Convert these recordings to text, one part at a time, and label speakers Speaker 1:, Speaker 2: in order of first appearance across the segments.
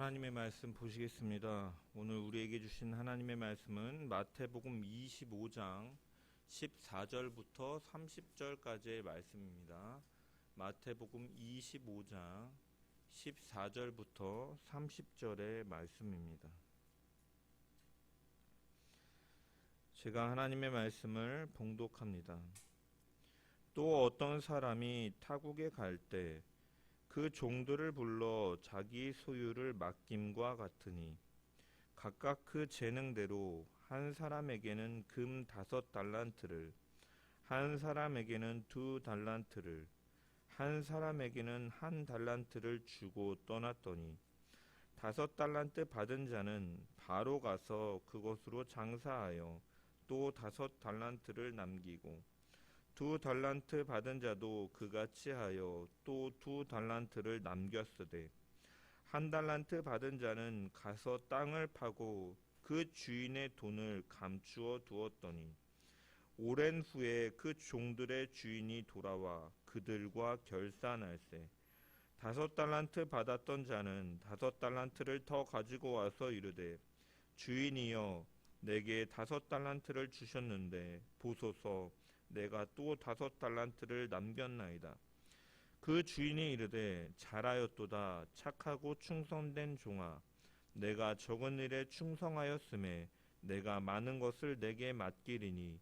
Speaker 1: 하나님의 말씀 보시겠습니다. 오늘 우리에게 주신 하나님의 말씀은 마태복음 25장 14절부터 30절까지의 말씀입니다. 마태복음 25장 14절부터 30절의 말씀입니다. 제가 하나님의 말씀을 봉독합니다. 또 어떤 사람이 타국에 갈 때 그 종들을 불러 자기 소유를 맡김과 같으니 각각 그 재능대로 한 사람에게는 금 5달란트를, 한 사람에게는 2달란트를, 한 사람에게는 1달란트를 주고 떠났더니 5달란트 받은 자는 바로 가서 그것으로 장사하여 또 5달란트를 남기고 2달란트 받은 자도 그같이 하여 또 2달란트를 남겼으되 1달란트 받은 자는 가서 땅을 파고 그 주인의 돈을 감추어 두었더니 오랜 후에 그 종들의 주인이 돌아와 그들과 결산할세 5달란트 받았던 자는 5달란트를 더 가지고 와서 이르되 주인이여 내게 5달란트를 주셨는데 보소서 내가 또 5달란트를 남겼나이다. 그 주인이 이르되 잘하였도다 착하고 충성된 종아 내가 적은 일에 충성하였음에 내가 많은 것을 내게 맡기리니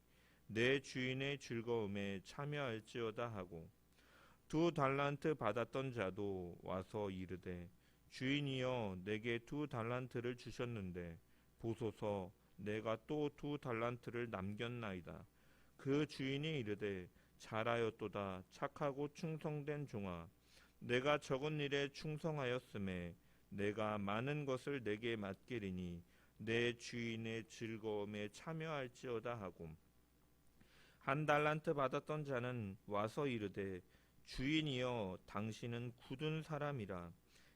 Speaker 1: 내 주인의 즐거움에 참여할지어다 하고 2달란트 받았던 자도 와서 이르되 주인이여 내게 2달란트를 주셨는데 보소서 내가 또 2달란트를 남겼나이다. 그 주인이 이르되 잘하였도다 착하고 충성된 종아 내가 적은 일에 충성하였음에 내가 많은 것을 내게 맡기리니 내 주인의 즐거움에 참여할지어다 하고 1달란트 받았던 자는 와서 이르되 주인이여 당신은 굳은 사람이라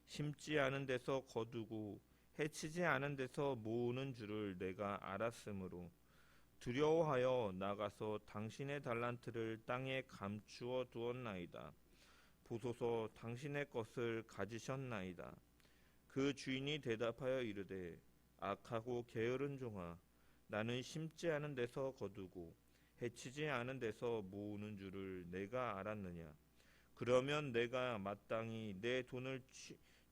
Speaker 1: 심지 않은 데서 거두고 해치지 않은 데서 모으는 줄을 내가 알았으므로 두려워하여 나가서 당신의 달란트를 땅에 감추어 두었나이다. 보소서 당신의 것을 가지셨나이다. 그 주인이 대답하여 이르되 악하고 게으른 종아 나는 심지 않은 데서 거두고 해치지 않은 데서 모으는 줄을 내가 알았느냐. 그러면 내가 마땅히 내 돈을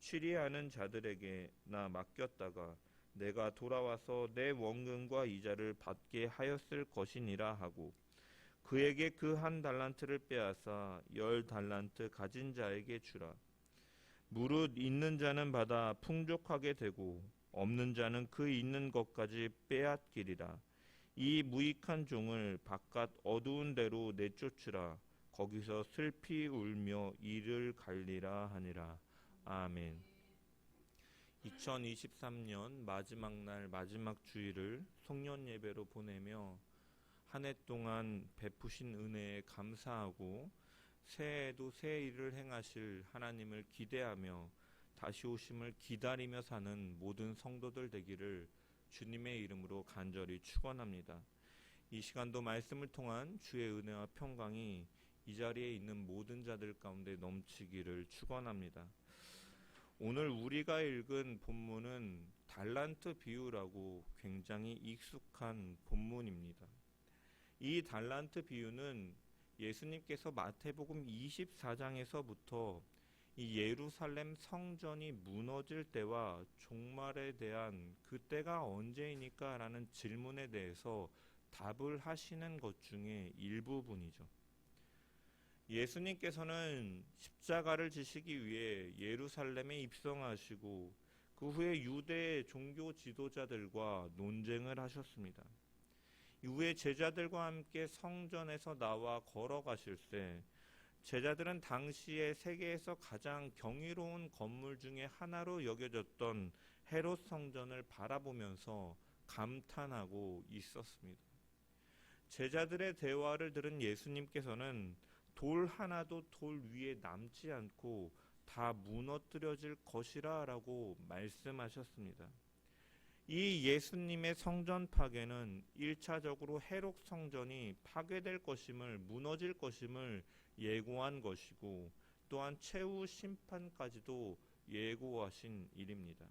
Speaker 1: 취리하는 자들에게 나 맡겼다가 내가 돌아와서 내 원금과 이자를 받게 하였을 것이니라 하고 그에게 그 1달란트를 빼앗아 10달란트 가진 자에게 주라. 무릇 있는 자는 받아 풍족하게 되고 없는 자는 그 있는 것까지 빼앗기리라. 이 무익한 종을 바깥 어두운 데로 내쫓으라. 거기서 슬피 울며 이를 갈리라 하니라. 아멘. 2023년 마지막 날 마지막 주일을 송년 예배로 보내며 한 해 동안 베푸신 은혜에 감사하고 새해에도 새 일을 행하실 하나님을 기대하며 다시 오심을 기다리며 사는 모든 성도들 되기를 주님의 이름으로 간절히 축원합니다. 이 시간도 말씀을 통한 주의 은혜와 평강이 이 자리에 있는 모든 자들 가운데 넘치기를 축원합니다. 오늘 우리가 읽은 본문은 달란트 비유라고 굉장히 익숙한 본문입니다. 이 달란트 비유는 예수님께서 마태복음 24장에서부터 이 예루살렘 성전이 무너질 때와 종말에 대한 그때가 언제이니까 라는 질문에 대해서 답을 하시는 것 중에 일부분이죠. 예수님께서는 십자가를 지시기 위해 예루살렘에 입성하시고 그 후에 유대 종교 지도자들과 논쟁을 하셨습니다. 이후에 제자들과 함께 성전에서 나와 걸어가실 때 제자들은 당시에 세계에서 가장 경이로운 건물 중에 하나로 여겨졌던 헤롯 성전을 바라보면서 감탄하고 있었습니다. 제자들의 대화를 들은 예수님께서는 돌 하나도 돌 위에 남지 않고 다 무너뜨려질 것이라 라고 말씀하셨습니다. 이 예수님의 성전 파괴는 1차적으로 헤롯 성전이 파괴될 것임을, 무너질 것임을 예고한 것이고 또한 최후 심판까지도 예고하신 일입니다.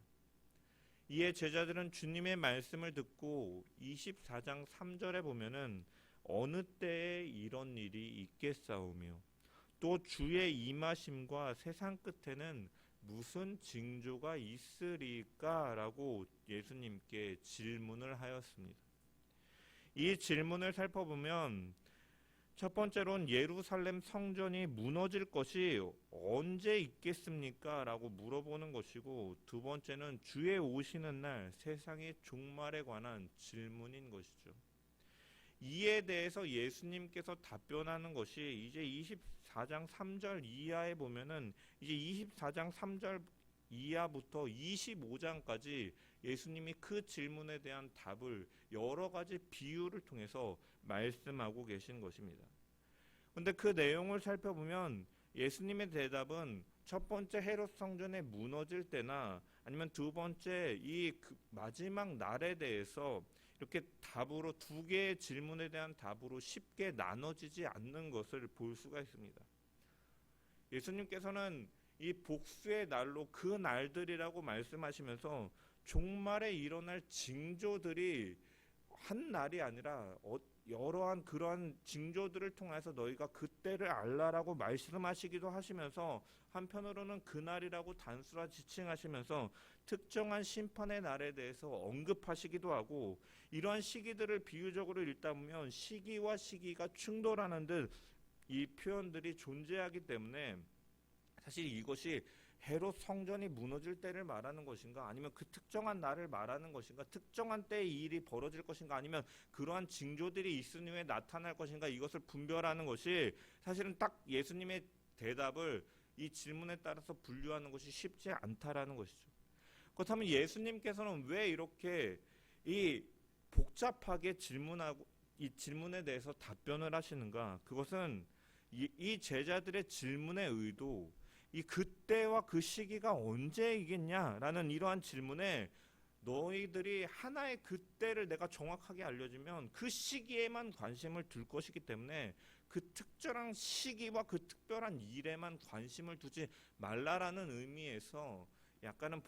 Speaker 1: 이에 제자들은 주님의 말씀을 듣고 24장 3절에 보면은 어느 때에 이런 일이 있겠사오며 또 주의 임하심과 세상 끝에는 무슨 징조가 있으리까? 라고 예수님께 질문을 하였습니다. 이 질문을 살펴보면 첫 번째로는 예루살렘 성전이 무너질 것이 언제 있겠습니까? 라고 물어보는 것이고, 두 번째는 주의 오시는 날 세상의 종말에 관한 질문인 것이죠. 이에 대해서 예수님께서 답변하는 것이 이제 24장 3절 이하에 보면은 이제 24장 3절 이하부터 25장까지 예수님이 그 질문에 대한 답을 여러 가지 비유를 통해서 말씀하고 계신 것입니다. 그런데 그 내용을 살펴보면 예수님의 대답은 첫 번째 헤롯 성전에 무너질 때나 아니면 두 번째 이 마지막 날에 대해서 이렇게 답으로 두 개의 질문에 대한 답으로 쉽게 나눠지지 않는 것을 볼 수가 있습니다. 예수님께서는 이 복수의 날로 그 날들이라고 말씀하시면서 종말에 일어날 징조들이 한 날이 아니라 여러한 그러한 징조들을 통해서 너희가 그때를 알라라고 말씀하시기도 하시면서 한편으로는 그날이라고 단수라 지칭하시면서 특정한 심판의 날에 대해서 언급하시기도 하고 이러한 시기들을 비유적으로 읽다 보면 시기와 시기가 충돌하는 듯 이 표현들이 존재하기 때문에 사실 이것이 헤롯 성전이 무너질 때를 말하는 것인가 아니면 그 특정한 날을 말하는 것인가 특정한 때에 이 일이 벌어질 것인가 아니면 그러한 징조들이 있은 후에 나타날 것인가 이것을 분별하는 것이 사실은 딱 예수님의 대답을 이 질문에 따라서 분류하는 것이 쉽지 않다라는 것이죠. 그렇다면 예수님께서는 왜 이렇게 이 복잡하게 질문하고 이 질문에 대해서 답변을 하시는가? 그것은 이 제자들의 질문의 의도 이 그때와 그 시기가 언제이겠냐라는 이러한 질문에 너희들이 하나의 그때를 내가 정확하게 알려주면 그 시기에만 관심을 둘 것이기 때문에 그 특별한 시기와 그 특별한 일에만 관심을 두지 말라라는 의미에서 약간은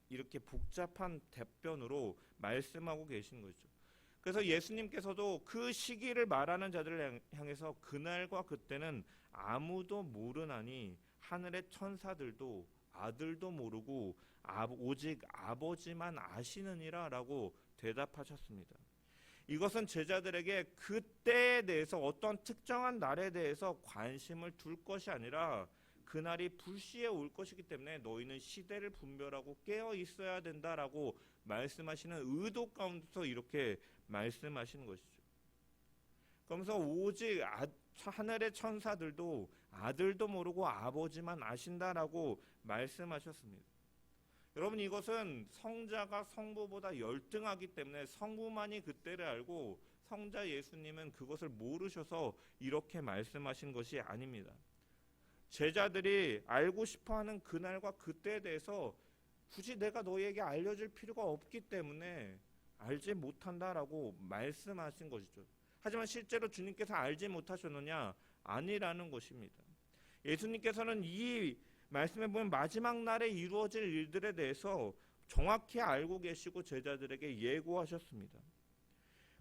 Speaker 1: 이렇게 복잡한 답변으로 말씀하고 계신 거죠. 그래서 예수님께서도 그 시기를 말하는 자들을 향해서 그날과 그때는 아무도 모르나니 하늘의 천사들도 아들도 모르고 오직 아버지만 아시느니라 라고 대답하셨습니다. 이것은 제자들에게 그때에 대해서 어떤 특정한 날에 대해서 관심을 둘 것이 아니라 그날이 불시에 올 것이기 때문에 너희는 시대를 분별하고 깨어 있어야 된다라고 말씀하시는 의도 가운데서 이렇게 말씀하시는 것이죠. 그러면서 오직 하늘의 천사들도 아들도 모르고 아버지만 아신다라고 말씀하셨습니다. 여러분 이것은 성자가 성부보다 열등하기 때문에 성부만이 그때를 알고 성자 예수님은 그것을 모르셔서 이렇게 말씀하신 것이 아닙니다. 제자들이 알고 싶어하는 그날과 그때에 대해서 굳이 내가 너희에게 알려줄 필요가 없기 때문에 알지 못한다라고 말씀하신 것이죠. 하지만 실제로 주님께서 알지 못하셨느냐? 아니라는 것입니다. 예수님께서는 이 말씀에 보면 마지막 날에 이루어질 일들에 대해서 정확히 알고 계시고 제자들에게 예고하셨습니다.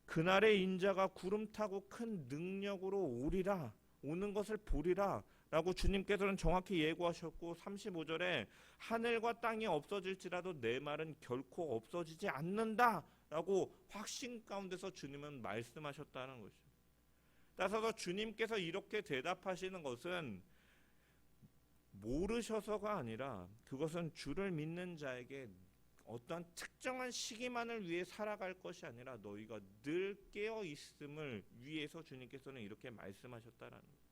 Speaker 1: 그날의 인자가 구름 타고 큰 능력으로 오리라 오는 것을 보리라 라고 주님께서는 정확히 예고하셨고 35절에 하늘과 땅이 없어질지라도 내 말은 결코 없어지지 않는다 라고 확신 가운데서 주님은 말씀하셨다는 것이죠. 따라서 주님께서 이렇게 대답하시는 것은 모르셔서가 아니라 그것은 주를 믿는 자에게 어떤 특정한 시기만을 위해 살아갈 것이 아니라 너희가 늘 깨어 있음을 위해서 주님께서는 이렇게 말씀하셨다라는 거예요.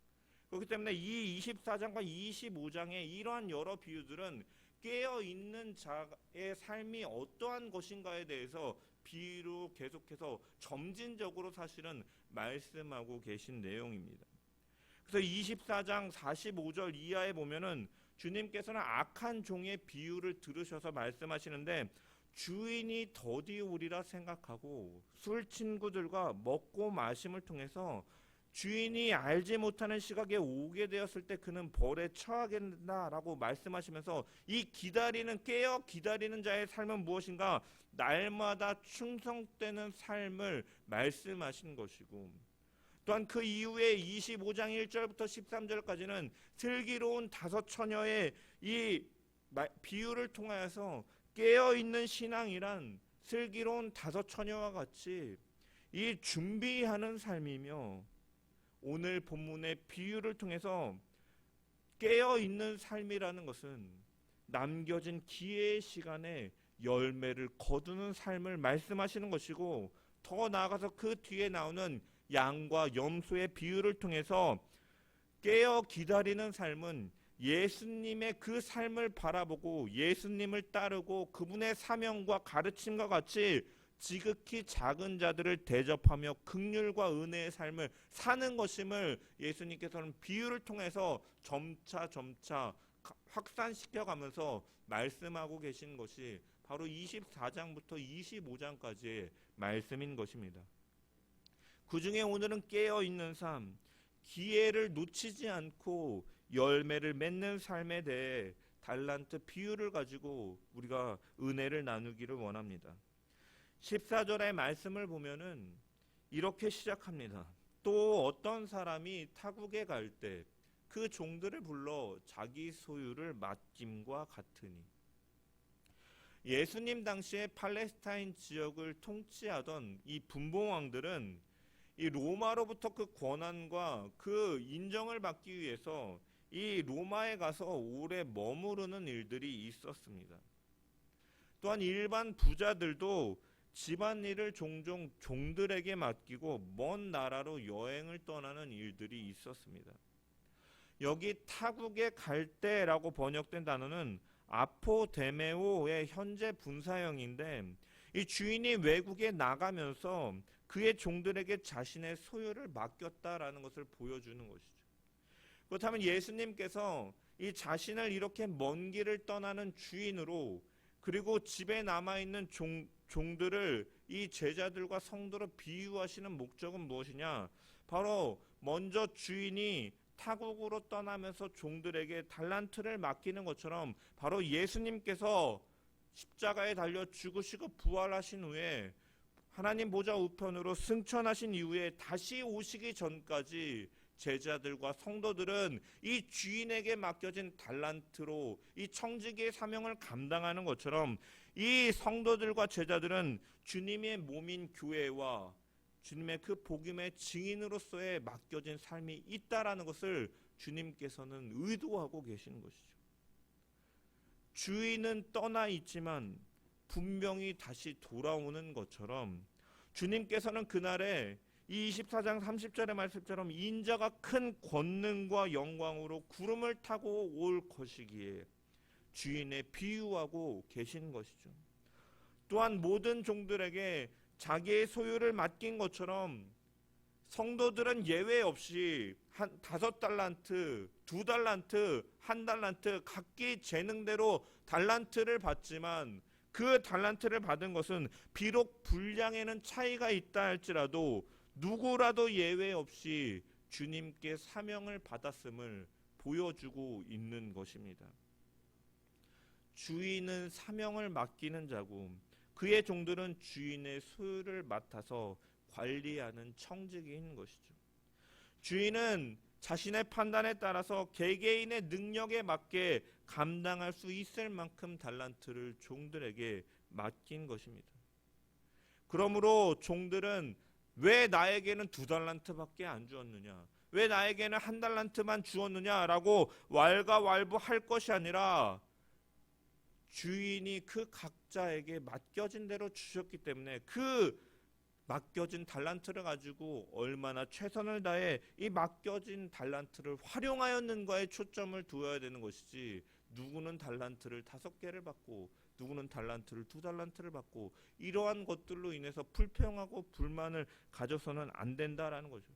Speaker 1: 그렇기 때문에 이 24장과 25장의 이러한 여러 비유들은 깨어 있는 자의 삶이 어떠한 것인가에 대해서 비유로 계속해서 점진적으로 사실은 말씀하고 계신 내용입니다. 그래서 24장 45절 이하에 보면은 주님께서는 악한 종의 비유를 들으셔서 말씀하시는데 주인이 더디 오리라 생각하고 술 친구들과 먹고 마심을 통해서 주인이 알지 못하는 시각에 오게 되었을 때 그는 벌에 처하게 된다라고 말씀하시면서 이 깨어 기다리는 자의 삶은 무엇인가? 날마다 충성되는 삶을 말씀하신 것이고, 또한 그 이후에 25장 1절부터 13절까지는 슬기로운 다섯 처녀의 이 비유를 통하여서 깨어있는 신앙이란 슬기로운 다섯 처녀와 같이 이 준비하는 삶이며, 오늘 본문의 비유를 통해서 깨어있는 삶이라는 것은 남겨진 기회의 시간에 열매를 거두는 삶을 말씀하시는 것이고, 더 나아가서 그 뒤에 나오는 양과 염소의 비유를 통해서 깨어 기다리는 삶은 예수님의 그 삶을 바라보고 예수님을 따르고 그분의 사명과 가르침과 같이 지극히 작은 자들을 대접하며 긍휼과 은혜의 삶을 사는 것임을 예수님께서는 비유를 통해서 점차 확산시켜 가면서 말씀하고 계신 것이 바로 24장부터 25장까지의 말씀인 것입니다. 그 중에 오늘은 깨어있는 삶, 기회를 놓치지 않고 열매를 맺는 삶에 대해 달란트 비유를 가지고 우리가 은혜를 나누기를 원합니다. 14절의 말씀을 보면은 이렇게 시작합니다. 또 어떤 사람이 타국에 갈 때 그 종들을 불러 자기 소유를 맡김과 같으니, 예수님 당시에 팔레스타인 지역을 통치하던 이 분봉왕들은 이 로마로부터 그 권한과 그 인정을 받기 위해서 이 로마에 가서 오래 머무르는 일들이 있었습니다. 또한 일반 부자들도 집안일을 종종 종들에게 맡기고 먼 나라로 여행을 떠나는 일들이 있었습니다. 여기 타국에 갈 때라고 번역된 단어는 아포데메오의 현재 분사형인데, 이 주인이 외국에 나가면서 그의 종들에게 자신의 소유를 맡겼다라는 것을 보여주는 것이죠. 그렇다면 예수님께서 이 자신을 이렇게 먼 길을 떠나는 주인으로, 그리고 집에 남아있는 종들을 이 제자들과 성도로 비유하시는 목적은 무엇이냐? 바로 먼저 주인이 타국으로 떠나면서 종들에게 달란트를 맡기는 것처럼 바로 예수님께서 십자가에 달려 죽으시고 부활하신 후에 하나님 보좌 우편으로 승천하신 이후에 다시 오시기 전까지 제자들과 성도들은 이 주인에게 맡겨진 달란트로 이 청지기의 사명을 감당하는 것처럼 이 성도들과 제자들은 주님의 몸인 교회와 주님의 그 복음의 증인으로서의 맡겨진 삶이 있다라는 것을 주님께서는 의도하고 계시는 것이죠. 주인은 떠나 있지만 분명히 다시 돌아오는 것처럼 주님께서는 그날에 이 24장 30절의 말씀처럼 인자가 큰 권능과 영광으로 구름을 타고 올 것이기에 주인에 비유하고 계신 것이죠. 또한 모든 종들에게 자기의 소유를 맡긴 것처럼 성도들은 예외 없이 5달란트, 2달란트, 1달란트 각기 재능대로 달란트를 받지만, 그 달란트를 받은 것은 비록 분량에는 차이가 있다 할지라도 누구라도 예외 없이 주님께 사명을 받았음을 보여주고 있는 것입니다. 주인은 사명을 맡기는 자고 그의 종들은 주인의 소유를 맡아서 관리하는 청지기인 것이죠. 주인은 자신의 판단에 따라서 개개인의 능력에 맞게 감당할 수 있을 만큼 달란트를 종들에게 맡긴 것입니다. 그러므로 종들은 왜 나에게는 2달란트밖에 안 주었느냐, 왜 나에게는 1달란트만 주었느냐라고 왈가왈부할 것이 아니라 주인이 그 각자에게 맡겨진 대로 주셨기 때문에 그 맡겨진 달란트를 가지고 얼마나 최선을 다해 이 맡겨진 달란트를 활용하였는가에 초점을 두어야 되는 것이지, 누구는 달란트를 5개를 받고 누구는 달란트를 2달란트를 받고 이러한 것들로 인해서 불평하고 불만을 가져서는 안 된다라는 거죠.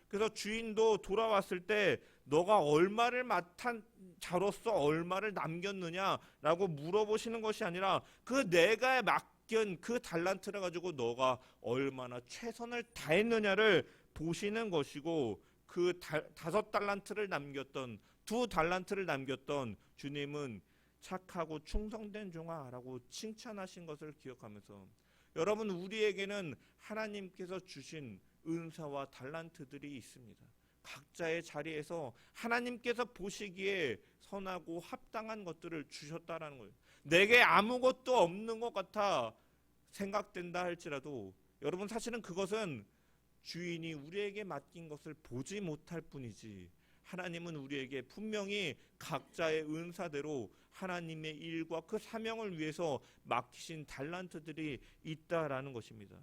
Speaker 1: 그래서 주인도 돌아왔을 때 너가 얼마를 맡은 자로서 얼마를 남겼느냐라고 물어보시는 것이 아니라 그 내가 맡긴 그 달란트를 가지고 너가 얼마나 최선을 다했느냐를 보시는 것이고, 그 5달란트를 남겼던, 2달란트를 남겼던 주님은 착하고 충성된 종아라고 칭찬하신 것을 기억하면서, 여러분, 우리에게는 하나님께서 주신 은사와 달란트들이 있습니다. 각자의 자리에서 하나님께서 보시기에 선하고 합당한 것들을 주셨다라는 거예요. 내게 아무것도 없는 것 같아 생각된다 할지라도, 여러분, 사실은 그것은 주인이 우리에게 맡긴 것을 보지 못할 뿐이지, 하나님은 우리에게 분명히 각자의 은사대로 하나님의 일과 그 사명을 위해서 맡기신 달란트들이 있다라는 것입니다.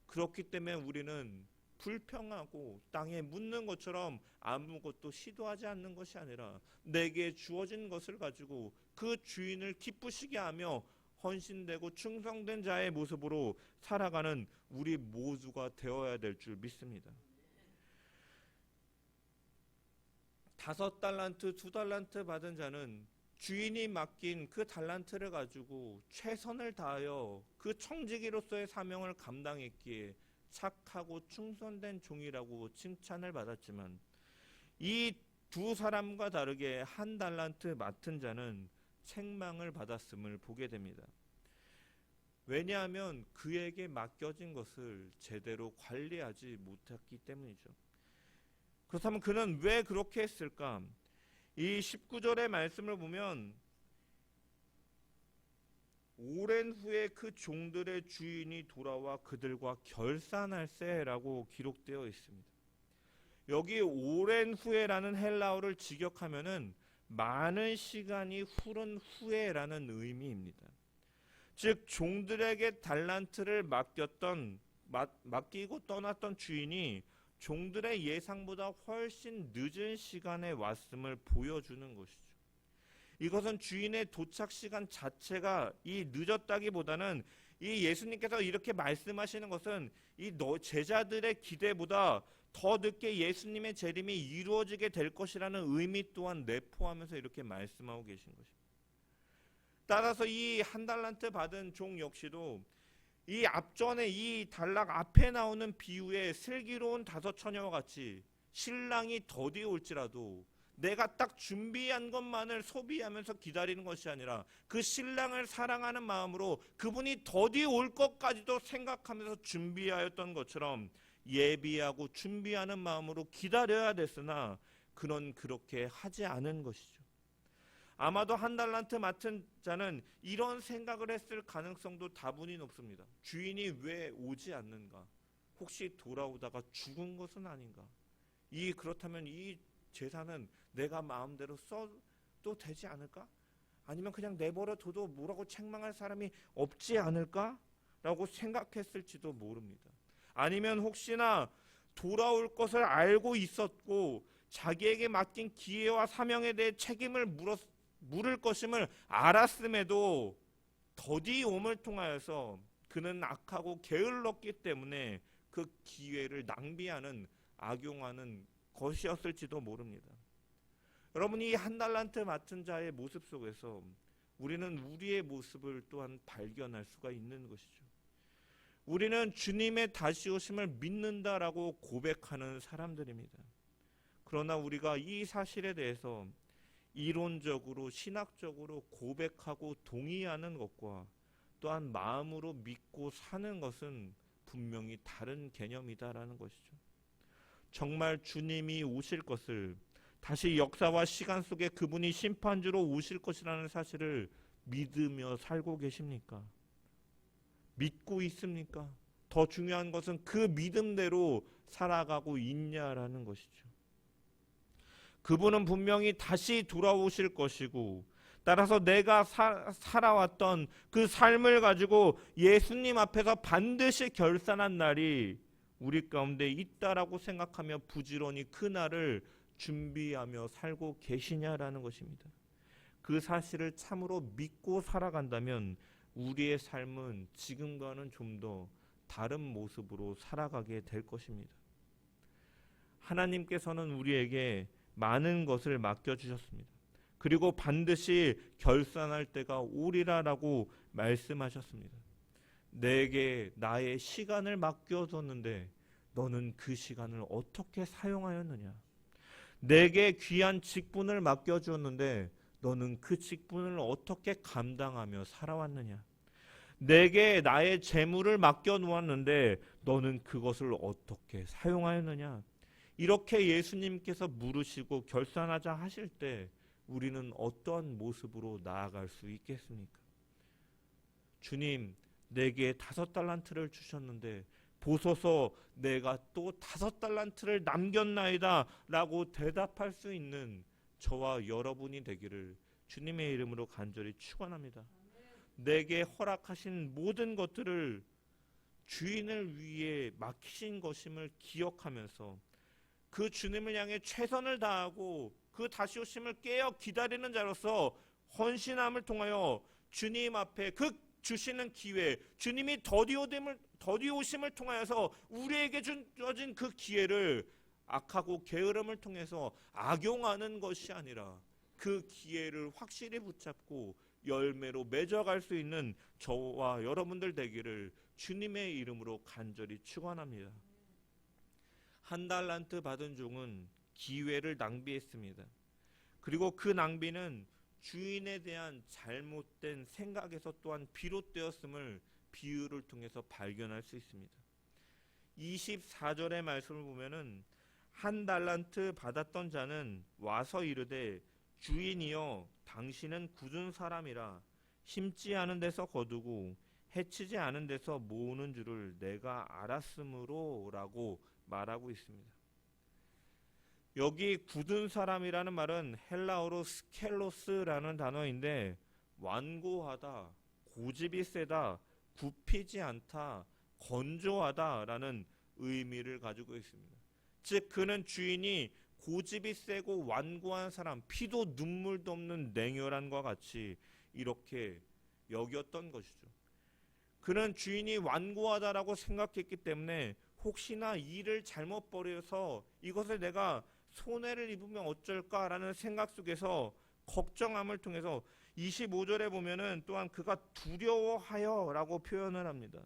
Speaker 1: 그렇기 때문에 우리는 불평하고 땅에 묻는 것처럼 아무것도 시도하지 않는 것이 아니라, 내게 주어진 것을 가지고 그 주인을 기쁘시게 하며 헌신되고 충성된 자의 모습으로 살아가는 우리 모두가 되어야 될 줄 믿습니다. 5달란트, 2달란트 받은 자는 주인이 맡긴 그 달란트를 가지고 최선을 다하여 그 청지기로서의 사명을 감당했기에 착하고 충성된 종이라고 칭찬을 받았지만, 이 2사람과 다르게 1달란트 맡은 자는 책망을 받았음을 보게 됩니다. 왜냐하면 그에게 맡겨진 것을 제대로 관리하지 못했기 때문이죠. 그렇다면 그는 왜 그렇게 했을까? 이 19절의 말씀을 보면, 오랜 후에 그 종들의 주인이 돌아와 그들과 결산할세라고 기록되어 있습니다. 여기 오랜 후에라는 헬라어를 직역하면은 많은 시간이 흐른 후에라는 의미입니다. 즉, 종들에게 달란트를 맡기고 떠났던 주인이 종들의 예상보다 훨씬 늦은 시간에 왔음을 보여주는 것이죠. 이것은 주인의 도착 시간 자체가 이 늦었다기보다는, 이 예수님께서 이렇게 말씀하시는 것은 이 제자들의 기대보다 더 늦게 예수님의 재림이 이루어지게 될 것이라는 의미 또한 내포하면서 이렇게 말씀하고 계신 것입니다. 따라서 이 1달란트 받은 종 역시도 이 앞전에 이 단락 앞에 나오는 비유의 슬기로운 5처녀와 같이 신랑이 더디 올지라도 내가 딱 준비한 것만을 소비하면서 기다리는 것이 아니라, 그 신랑을 사랑하는 마음으로 그분이 더디 올 것까지도 생각하면서 준비하였던 것처럼 예비하고 준비하는 마음으로 기다려야 됐으나 그는 그렇게 하지 않은 것이죠. 아마도 1달란트 맡은 자는 이런 생각을 했을 가능성도 다분히 높습니다. 주인이 왜 오지 않는가? 혹시 돌아오다가 죽은 것은 아닌가? 그렇다면 이 재산은 내가 마음대로 써도 되지 않을까? 아니면 그냥 내버려 둬도 뭐라고 책망할 사람이 없지 않을까? 라고 생각했을지도 모릅니다. 아니면 혹시나 돌아올 것을 알고 있었고 자기에게 맡긴 기회와 사명에 대해 책임을 물을 것임을 알았음에도 더디 옴을 통하여서 그는 악하고 게을렀기 때문에 그 기회를 낭비하는, 악용하는 것이었을지도 모릅니다. 여러분, 이 1달란트 맡은 자의 모습 속에서 우리는 우리의 모습을 또한 발견할 수가 있는 것이죠. 우리는 주님의 다시 오심을 믿는다라고 고백하는 사람들입니다. 그러나 우리가 이 사실에 대해서 이론적으로, 신학적으로 고백하고 동의하는 것과 또한 마음으로 믿고 사는 것은 분명히 다른 개념이다라는 것이죠. 정말 주님이 오실 것을, 다시 역사와 시간 속에 그분이 심판주로 오실 것이라는 사실을 믿으며 살고 계십니까? 믿고 있습니까? 더 중요한 것은 그 믿음대로 살아가고 있냐라는 것이죠. 그분은 분명히 다시 돌아오실 것이고, 따라서 내가 살아왔던 그 삶을 가지고 예수님 앞에서 반드시 결산한 날이 우리 가운데 있다라고 생각하며 부지런히 그 날을 준비하며 살고 계시냐라는 것입니다. 그 사실을 참으로 믿고 살아간다면 우리의 삶은 지금과는 좀 더 다른 모습으로 살아가게 될 것입니다. 하나님께서는 우리에게 많은 것을 맡겨주셨습니다. 그리고 반드시 결산할 때가 오리라라고 말씀하셨습니다. 내게 나의 시간을 맡겨뒀는데 너는 그 시간을 어떻게 사용하였느냐? 내게 귀한 직분을 맡겨주었는데 너는 그 직분을 어떻게 감당하며 살아왔느냐? 내게 나의 재물을 맡겨놓았는데 너는 그것을 어떻게 사용하였느냐? 이렇게 예수님께서 물으시고 결산하자 하실 때 우리는 어떠한 모습으로 나아갈 수 있겠습니까? 주님, 내게 5달란트를 주셨는데 보소서 내가 또 5달란트를 남겼나이다 라고 대답할 수 있는 저와 여러분이 되기를 주님의 이름으로 간절히 축원합니다. 내게 허락하신 모든 것들을 주인을 위해 맡기신 것임을 기억하면서 그 주님을 향해 최선을 다하고 그 다시 오심을 깨어 기다리는 자로서 헌신함을 통하여 주님 앞에 그 주시는 기회, 주님이 더디 오심을 통하여서 우리에게 주어진 그 기회를 악하고 게으름을 통해서 악용하는 것이 아니라 그 기회를 확실히 붙잡고 열매로 맺어갈 수 있는 저와 여러분들 되기를 주님의 이름으로 간절히 축원합니다. 1달란트 받은 종은 기회를 낭비했습니다. 그리고 그 낭비는 주인에 대한 잘못된 생각에서 또한 비롯되었음을 비유를 통해서 발견할 수 있습니다. 24절의 말씀을 보면은 1달란트 받았던 자는 와서 이르되 주인이여 당신은 굳은 사람이라 심지 않은 데서 거두고 해치지 않은 데서 모으는 줄을 내가 알았으므로 라고 말하고 있습니다. 여기 굳은 사람이라는 말은 헬라어로 스켈로스라는 단어인데 완고하다, 고집이 세다, 굽히지 않다, 건조하다라는 의미를 가지고 있습니다. 즉 그는 주인이 고집이 세고 완고한 사람, 피도 눈물도 없는 냉혈한과 같이 이렇게 여겼던 것이죠. 그는 주인이 완고하다라고 생각했기 때문에 혹시나 일을 잘못 벌여서 이것을 내가 손해를 입으면 어쩔까라는 생각 속에서 걱정함을 통해서 25절에 보면은 또한 그가 두려워하여라고 표현을 합니다.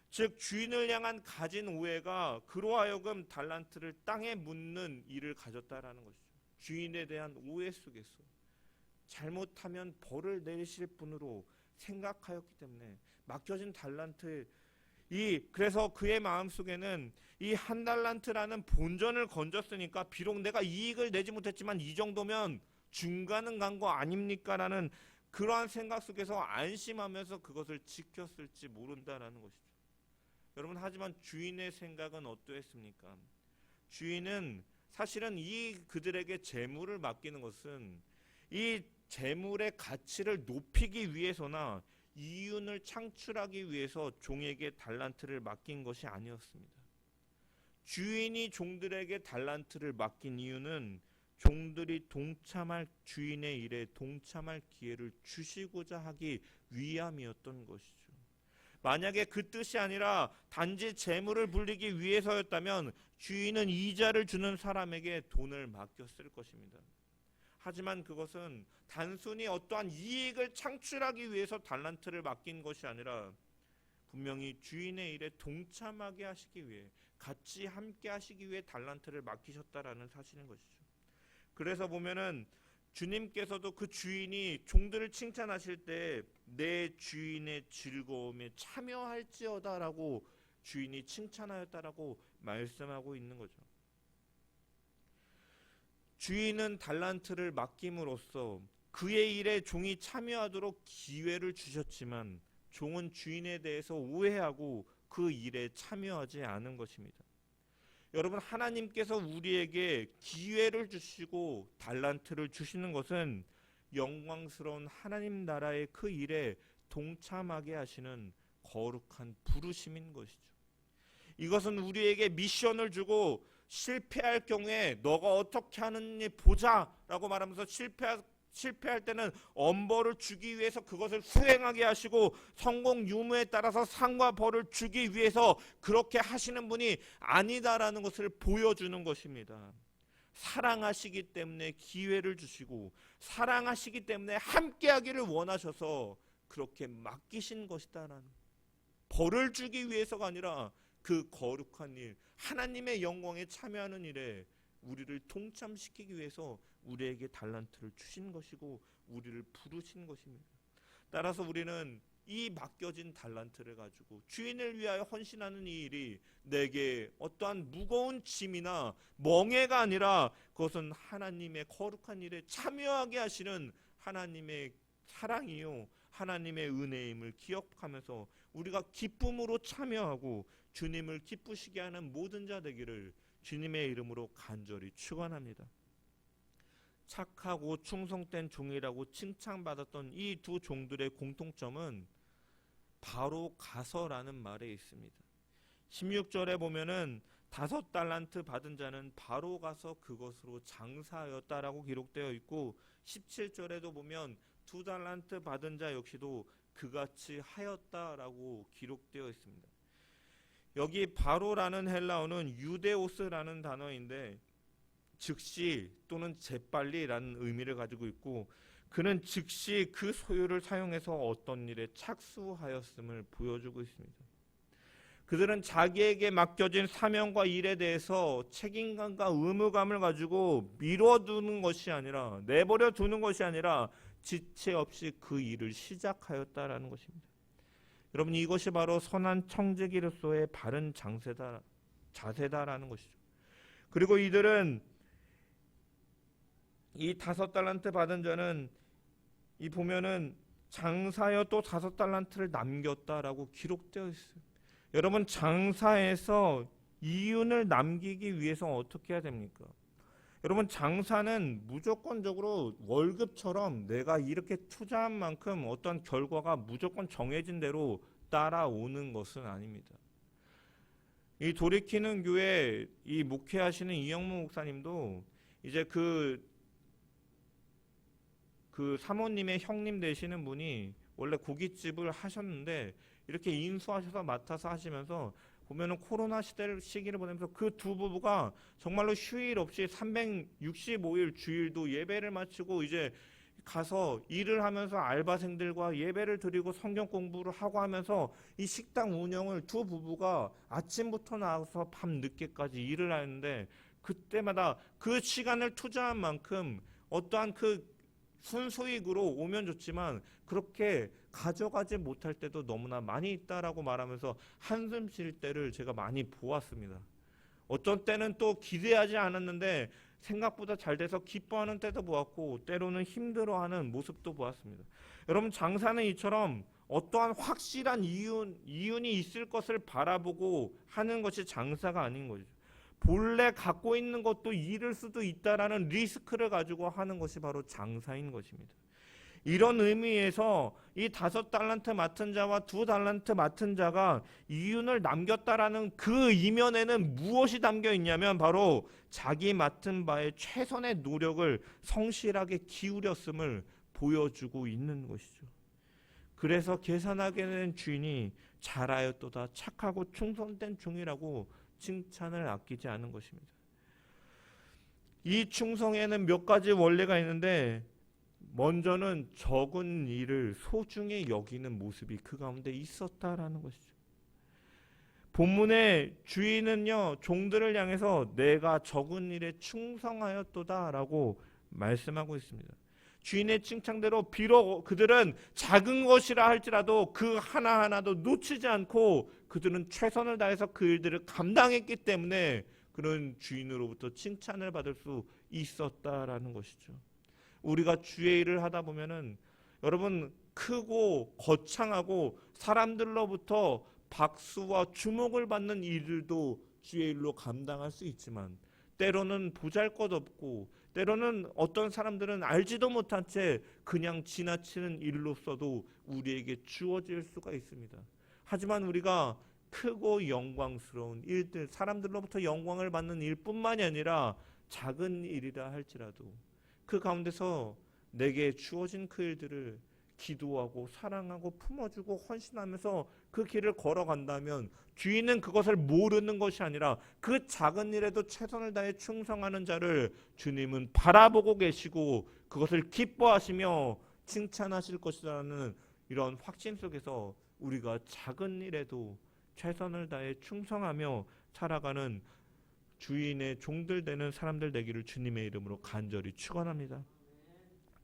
Speaker 1: 즉 주인을 향한 가진 오해가 그로 하여금 달란트를 땅에 묻는 일을 가졌다라는 것이죠. 주인에 대한 오해 속에서 잘못하면 벌을 내리실 분으로 생각하였기 때문에 맡겨진 달란트 그래서 그의 마음속에는 이 1달란트라는 본전을 건졌으니까 비록 내가 이익을 내지 못했지만 이 정도면 중간은 간 거 아닙니까? 라는 그러한 생각 속에서 안심하면서 그것을 지켰을지 모른다라는 것이죠. 여러분 하지만 주인의 생각은 어떠했습니까? 주인은 사실은 그들에게 재물을 맡기는 것은 이 재물의 가치를 높이기 위해서나 이윤을 창출하기 위해서 종에게 달란트를 맡긴 것이 아니었습니다. 주인이 종들에게 달란트를 맡긴 이유는 종들이 동참할 주인의 일에 동참할 기회를 주시고자 하기 위함이었던 것이죠. 만약에 그 뜻이 아니라 단지 재물을 불리기 위해서였다면 주인은 이자를 주는 사람에게 돈을 맡겼을 것입니다. 하지만 그것은 단순히 어떠한 이익을 창출하기 위해서 달란트를 맡긴 것이 아니라 분명히 주인의 일에 동참하게 하시기 위해 같이 함께 하시기 위해 달란트를 맡기셨다라는 사실인 것이죠. 그래서 보면은 주님께서도 그 주인이 종들을 칭찬하실 때 내 주인의 즐거움에 참여할지어다라고 주인이 칭찬하였다라고 말씀하고 있는 거죠. 주인은 달란트를 맡김으로써 그의 일에 종이 참여하도록 기회를 주셨지만 종은 주인에 대해서 오해하고 그 일에 참여하지 않은 것입니다. 여러분 하나님께서 우리에게 기회를 주시고 달란트를 주시는 것은 영광스러운 하나님 나라의 그 일에 동참하게 하시는 거룩한 부르심인 것이죠. 이것은 우리에게 미션을 주고 실패할 경우에 너가 어떻게 하느니 보자라고 말하면서 실패할 때는 엄벌을 주기 위해서 그것을 수행하게 하시고 성공 유무에 따라서 상과 벌을 주기 위해서 그렇게 하시는 분이 아니다라는 것을 보여주는 것입니다. 사랑하시기 때문에 기회를 주시고 사랑하시기 때문에 함께하기를 원하셔서 그렇게 맡기신 것이다라는, 벌을 주기 위해서가 아니라 그 거룩한 일, 하나님의 영광에 참여하는 일에 우리를 동참시키기 위해서 우리에게 달란트를 주신 것이고 우리를 부르신 것입니다. 따라서 우리는 이 맡겨진 달란트를 가지고 주인을 위하여 헌신하는 이 일이 내게 어떠한 무거운 짐이나 멍해가 아니라 그것은 하나님의 거룩한 일에 참여하게 하시는 하나님의 사랑이요 하나님의 은혜임을 기억하면서 우리가 기쁨으로 참여하고 주님을 기쁘시게 하는 모든 자 되기를 주님의 이름으로 간절히 축원합니다. 착하고 충성된 종이라고 칭찬받았던 이 두 종들의 공통점은 바로 가서라는 말에 있습니다. 16절에 보면은 5달란트 받은 자는 바로 가서 그것으로 장사하였다라고 기록되어 있고 17절에도 보면 2달란트 받은 자 역시도 그같이 하였다라고 기록되어 있습니다. 여기 바로라는 헬라어는 유데오스라는 단어인데 즉시 또는 재빨리라는 의미를 가지고 있고 그는 즉시 그 소유를 사용해서 어떤 일에 착수하였음을 보여주고 있습니다. 그들은 자기에게 맡겨진 사명과 일에 대해서 책임감과 의무감을 가지고 미뤄두는 것이 아니라 내버려 두는 것이 아니라 지체 없이 그 일을 시작하였다라는 것입니다. 여러분 이것이 바로 선한 청지기로서의 바른 자세다라는 것이죠. 그리고 이들은 이 5달란트 받은 자는 이 보면은 장사하여 또 5달란트를 남겼다라고 기록되어 있어요. 여러분 장사에서 이윤을 남기기 위해서 어떻게 해야 됩니까? 여러분 장사는 무조건적으로 월급처럼 내가 이렇게 투자한 만큼 어떤 결과가 무조건 정해진 대로 따라오는 것은 아닙니다. 이 돌이키는 교회 이 목회하시는 이영무 목사님도 이제 그 사모님의 형님 되시는 분이 원래 고깃집을 하셨는데 이렇게 인수하셔서 맡아서 하시면서 보면은 코로나 시기를 보내면서 그 두 부부가 정말로 휴일 없이 365일 주일도 예배를 마치고 이제 가서 일을 하면서 알바생들과 예배를 드리고 성경 공부를 하고 하면서 이 식당 운영을 두 부부가 아침부터 나와서 밤 늦게까지 일을 하는데 그때마다 그 시간을 투자한 만큼 어떠한 그 순수익으로 오면 좋지만 그렇게 가져가지 못할 때도 너무나 많이 있다라고 말하면서 한숨 쉴 때를 제가 많이 보았습니다. 어떤 때는 또 기대하지 않았는데 생각보다 잘 돼서 기뻐하는 때도 보았고 때로는 힘들어하는 모습도 보았습니다. 여러분 장사는 이처럼 어떠한 확실한 이윤이 있을 것을 바라보고 하는 것이 장사가 아닌 거죠. 본래 갖고 있는 것도 잃을 수도 있다라는 리스크를 가지고 하는 것이 바로 장사인 것입니다. 이런 의미에서 이 5달란트 맡은 자와 2달란트 맡은 자가 이윤을 남겼다라는 그 이면에는 무엇이 담겨 있냐면 바로 자기 맡은 바에 최선의 노력을 성실하게 기울였음을 보여주고 있는 것이죠. 그래서 계산하게 된 주인이 잘하였도다 착하고 충성된 종이라고 칭찬을 아끼지 않은 것입니다. 이 충성에는 몇 가지 원리가 있는데 먼저는 적은 일을 소중히 여기는 모습이 그 가운데 있었다라는 것이죠. 본문의 주인은요 종들을 향해서 내가 적은 일에 충성하였도다라고 말씀하고 있습니다. 주인의 칭찬대로 비록 그들은 작은 것이라 할지라도 그 하나하나도 놓치지 않고 그들은 최선을 다해서 그 일들을 감당했기 때문에 그런 주인으로부터 칭찬을 받을 수 있었다라는 것이죠. 우리가 주의 일을 하다 보면은 여러분 크고 거창하고 사람들로부터 박수와 주목을 받는 일들도 주의 일로 감당할 수 있지만 때로는 보잘것없고 때로는 어떤 사람들은 알지도 못한 채 그냥 지나치는 일로서도 우리에게 주어질 수가 있습니다. 하지만 우리가 크고 영광스러운 일들, 사람들로부터 영광을 받는 일뿐만이 아니라 작은 일이라 할지라도 그 가운데서 내게 주어진 그 일들을 기도하고 사랑하고 품어주고 헌신하면서 그 길을 걸어간다면 주인은 그것을 모르는 것이 아니라 그 작은 일에도 최선을 다해 충성하는 자를 주님은 바라보고 계시고 그것을 기뻐하시며 칭찬하실 것이라는 이런 확신 속에서 우리가 작은 일에도 최선을 다해 충성하며 살아가는 주인의 종들 되는 사람들 되기를 주님의 이름으로 간절히 축원합니다.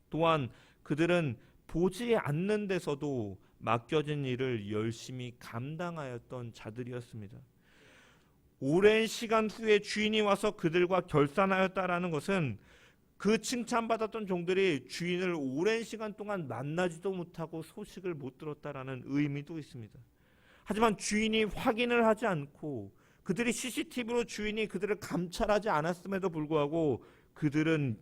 Speaker 1: 또한 그들은 보지 않는 데서도 맡겨진 일을 열심히 감당하였던 자들이었습니다. 오랜 시간 후에 주인이 와서 그들과 결산하였다라는 것은 그 칭찬받았던 종들이 주인을 오랜 시간 동안 만나지도 못하고 소식을 못 들었다라는 의미도 있습니다. 하지만 주인이 확인을 하지 않고 그들이 CCTV로 주인이 그들을 감찰하지 않았음에도 불구하고 그들은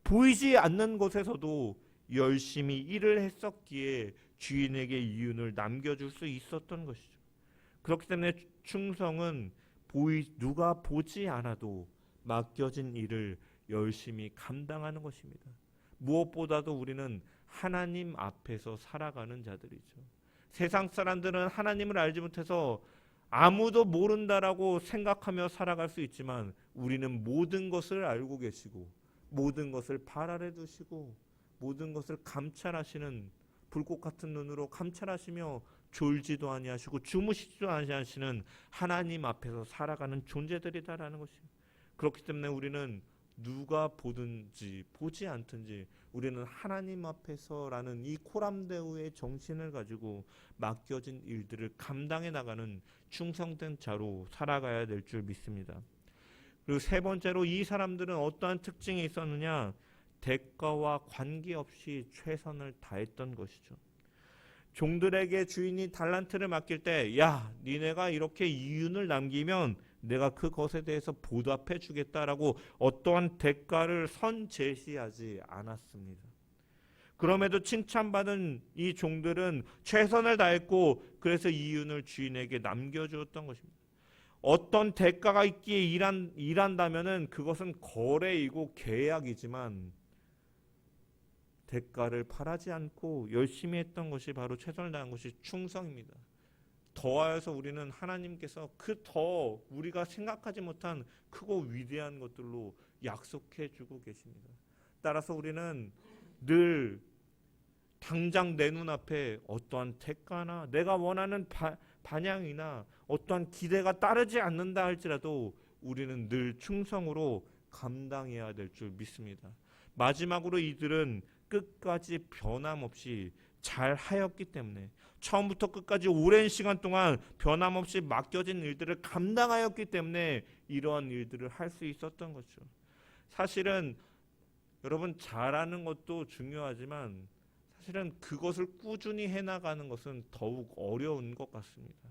Speaker 1: 보이지 않는 곳에서도 열심히 일을 했었기에 주인에게 이윤을 남겨줄 수 있었던 것이죠. 그렇기 때문에 충성은 누가 보지 않아도 맡겨진 일을 열심히 감당하는 것입니다. 무엇보다도 우리는 하나님 앞에서 살아가는 자들이죠. 세상 사람들은 하나님을 알지 못해서 아무도 모른다라고 생각하며 살아갈 수 있지만 우리는 모든 것을 알고 계시고 모든 것을 발 아래 두시고 모든 것을 감찰하시는 불꽃 같은 눈으로 감찰하시며 졸지도 아니하시고 주무시지도 아니하시는 하나님 앞에서 살아가는 존재들이다라는 것입니다. 그렇기 때문에 우리는 누가 보든지 보지 않든지 우리는 하나님 앞에서라는 이 코람데오의 정신을 가지고 맡겨진 일들을 감당해 나가는 충성된 자로 살아가야 될 줄 믿습니다. 그리고 세 번째로 이 사람들은 어떠한 특징이 있었느냐? 대가와 관계없이 최선을 다했던 것이죠. 종들에게 주인이 달란트를 맡길 때, 야, 니네가 이렇게 이윤을 남기면 내가 그것에 대해서 보답해 주겠다라고 어떠한 대가를 선제시하지 않았습니다. 그럼에도 칭찬받은 이 종들은 최선을 다했고 그래서 이윤을 주인에게 남겨주었던 것입니다. 어떤 대가가 있기에 일한다면은 그것은 거래이고 계약이지만 대가를 바라지 않고 열심히 했던 것이 바로 최선을 다한 것이 충성입니다. 더하여서 우리는 하나님께서 그 더 우리가 생각하지 못한 크고 위대한 것들로 약속해 주고 계십니다. 따라서 우리는 늘 당장 내 눈앞에 어떠한 대가나 내가 원하는 반향이나 어떠한 기대가 따르지 않는다 할지라도 우리는 늘 충성으로 감당해야 될 줄 믿습니다. 마지막으로 이들은 끝까지 변함없이 잘 하였기 때문에 처음부터 끝까지 오랜 시간 동안 변함없이 맡겨진 일들을 감당하였기 때문에 이러한 일들을 할 수 있었던 거죠. 사실은 여러분 잘하는 것도 중요하지만 사실은 그것을 꾸준히 해나가는 것은 더욱 어려운 것 같습니다.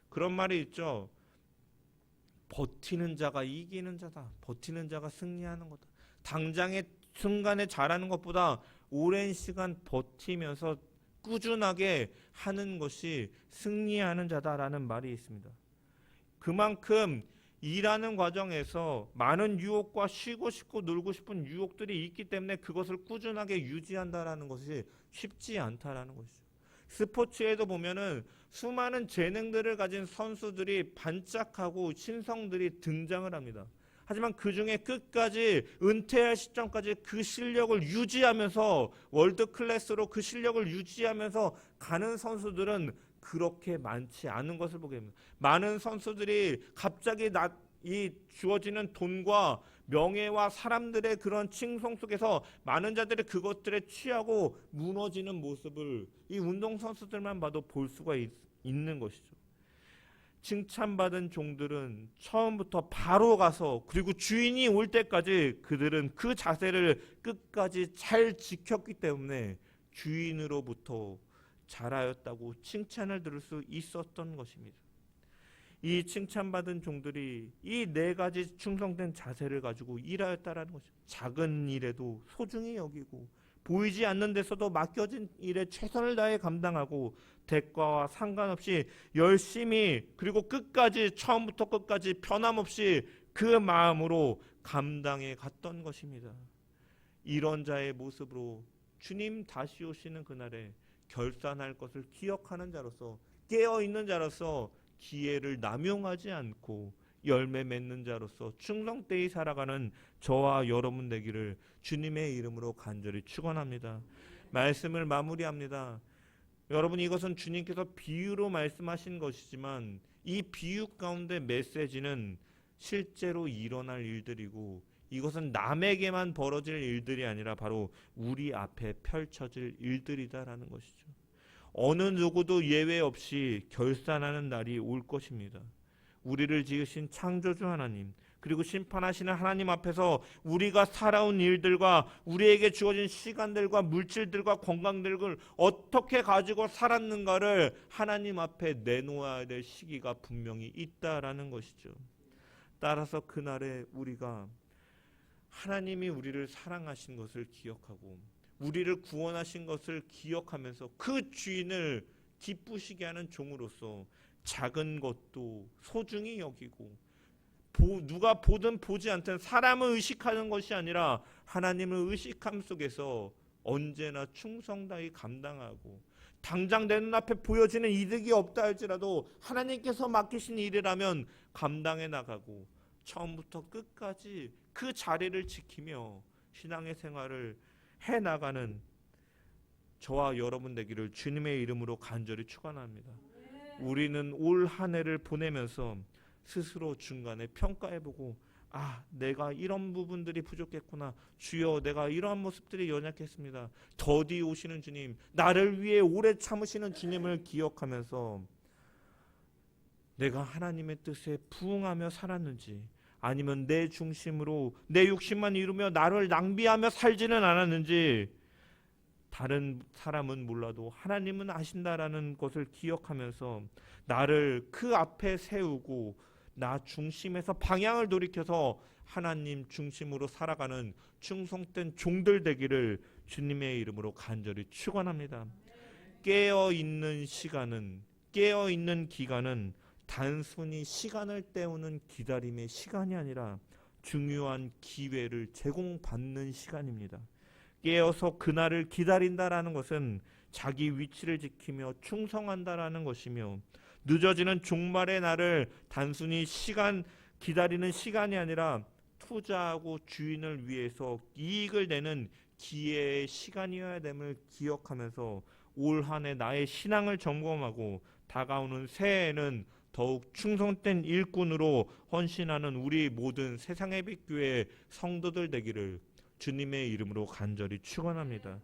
Speaker 1: 그런 말이 있죠. 버티는 자가 이기는 자다. 버티는 자가 승리하는 거다. 당장의 순간에 잘하는 것보다 오랜 시간 버티면서 꾸준하게 하는 것이 승리하는 자다라는 말이 있습니다. 그만큼 일하는 과정에서 많은 유혹과 쉬고 싶고 놀고 싶은 유혹들이 있기 때문에 그것을 꾸준하게 유지한다라는 것이 쉽지 않다라는 것이죠. 스포츠에도 보면은 수많은 재능들을 가진 선수들이 반짝하고 신성들이 등장을 합니다. 하지만 그 중에 끝까지 은퇴할 시점까지 그 실력을 유지하면서 월드 클래스로 그 실력을 유지하면서 가는 선수들은 그렇게 많지 않은 것을 보게 됩니다. 많은 선수들이 갑자기 이 주어지는 돈과 명예와 사람들의 그런 칭송 속에서 많은 자들이 그것들에 취하고 무너지는 모습을 이 운동선수들만 봐도 볼 수가 있는 것이죠. 칭찬받은 종들은 처음부터 바로 가서 그리고 주인이 올 때까지 그들은 그 자세를 끝까지 잘 지켰기 때문에 주인으로부터 잘하였다고 칭찬을 들을 수 있었던 것입니다. 이 칭찬받은 종들이 이 네 가지 충성된 자세를 가지고 일하였다라는 것입니다. 작은 일에도 소중히 여기고 보이지 않는 데서도 맡겨진 일에 최선을 다해 감당하고 대가와 상관없이 열심히 그리고 끝까지 처음부터 끝까지 변함없이 그 마음으로 감당해 갔던 것입니다. 이런 자의 모습으로 주님 다시 오시는 그날에 결산할 것을 기억하는 자로서 깨어있는 자로서 기회를 남용하지 않고 열매 맺는 자로서 충성되이 살아가는 저와 여러분 되기를 주님의 이름으로 간절히 축원합니다. 말씀을 마무리합니다. 여러분 이것은 주님께서 비유로 말씀하신 것이지만 이 비유 가운데 메시지는 실제로 일어날 일들이고 이것은 남에게만 벌어질 일들이 아니라 바로 우리 앞에 펼쳐질 일들이다라는 것이죠. 어느 누구도 예외 없이 결산하는 날이 올 것입니다. 우리를 지으신 창조주 하나님, 그리고 심판하시는 하나님 앞에서 우리가 살아온 일들과 우리에게 주어진 시간들과 물질들과 건강들을 어떻게 가지고 살았는가를 하나님 앞에 내놓아야 될 시기가 분명히 있다라는 것이죠. 따라서 그날에 우리가 하나님이 우리를 사랑하신 것을 기억하고 우리를 구원하신 것을 기억하면서 그 주인을 기쁘시게 하는 종으로서 작은 것도 소중히 여기고 누가 보든 보지 않든 사람을 의식하는 것이 아니라 하나님을 의식함 속에서 언제나 충성다히 감당하고 당장 내 눈앞에 보여지는 이득이 없다 할지라도 하나님께서 맡기신 일이라면 감당해 나가고 처음부터 끝까지 그 자리를 지키며 신앙의 생활을 해나가는 저와 여러분 되기를 주님의 이름으로 간절히 축원합니다. 우리는 올 한 해를 보내면서 스스로 중간에 평가해보고 내가 이런 부분들이 부족했구나. 주여 내가 이러한 모습들이 연약했습니다. 더디 오시는 주님, 나를 위해 오래 참으시는 주님을 기억하면서 내가 하나님의 뜻에 부응하며 살았는지 아니면 내 중심으로 내 욕심만 이루며 나를 낭비하며 살지는 않았는지 다른 사람은 몰라도 하나님은 아신다라는 것을 기억하면서 나를 그 앞에 세우고 나 중심에서 방향을 돌이켜서 하나님 중심으로 살아가는 충성된 종들 되기를 주님의 이름으로 간절히 축원합니다. 깨어있는 기간은 단순히 시간을 때우는 기다림의 시간이 아니라 중요한 기회를 제공받는 시간입니다. 깨어서 그날을 기다린다라는 것은 자기 위치를 지키며 충성한다라는 것이며 늦어지는 종말의 날을 단순히 기다리는 시간이 아니라 투자하고 주인을 위해서 이익을 내는 기회의 시간이어야 됨을 기억하면서 올 한 해 나의 신앙을 점검하고 다가오는 새해에는 더욱 충성된 일꾼으로 헌신하는 우리 모든 세상의 빛교회 성도들 되기를 주님의 이름으로 간절히 축원합니다.